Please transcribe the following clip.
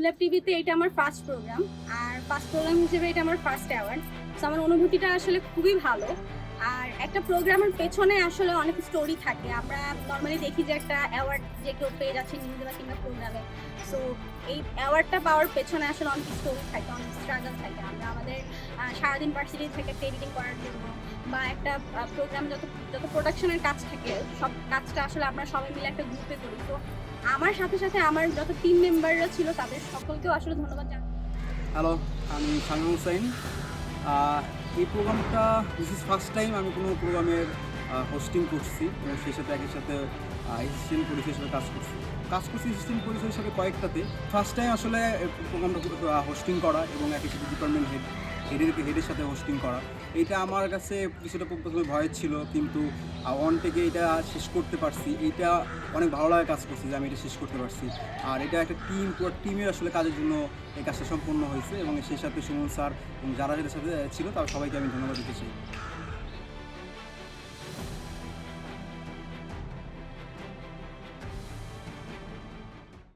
ফুলল্যাব টিভিতে এটা আমার ফার্স্ট প্রোগ্রাম, আর ফার্স্ট প্রোগ্রাম হিসেবে এটা আমার ফার্স্ট অ্যাওয়ার্ড। সো আমার অনুভূতিটা আসলে খুবই ভালো। আর একটা প্রোগ্রামের পেছনে আসলে অনেক স্টোরি থাকে। আমরা নর্মালি দেখি যে একটা অ্যাওয়ার্ড যে কেউ পেয়ে যাচ্ছে নিউজে বা কিংবা প্রোগ্রামে। সো এই অ্যাওয়ার্ডটা পাওয়ার পেছনে আসলে অনেক স্টোরি থাকে, অনেক স্ট্রাগল থাকে। আমরা আমাদের সারাদিন ভার্সিটি থেকে একটা এডিটিং করার জন্য বা একটা প্রোগ্রাম যত যত প্রোডাকশনের কাজ থাকে সব কাজটা আসলে আমরা সবাই মিলে একটা গ্রুপে করি। তো আমার সাথে সাথে আমার যত টিম মেম্বাররা ছিল তাদের সকলকেও আসলে ধন্যবাদ জানাই। হ্যালো, আমি শামীম হোসাইন। এই প্রোগ্রামটা দিস ইজ ফার্স্ট টাইম আমি কোনো প্রোগ্রামের হোস্টিং করছি এবং সেই সাথে একই সাথে অ্যাসিস্ট্যান্ট পরিচয় হিসেবে কাজ করছি অ্যাসিস্ট্যান্ট পরিচয় হিসেবে কয়েকটাতে। ফার্স্ট টাইম আসলে প্রোগ্রামটা হোস্টিং করা এবং একই সাথে ডিপার্টমেন্ট হেডের সাথে হোস্টিং করা, এটা আমার কাছে কিছুটা প্রথমে ভয় ছিল, কিন্তু ওয়ান থেকে এটা শেষ করতে পারছি। এইটা অনেক ভালো লাগে কাজ করছি যে আমি এটা শেষ করতে পারছি। আর এটা একটা পুরো টিমের আসলে কাজের জন্য এই কাজটা সম্পূর্ণ হয়েছে এবং সেই সাথে সুমন স্যার এবং যারা এটার সাথে ছিল তারা সবাইকে আমি ধন্যবাদ দিতে চাই।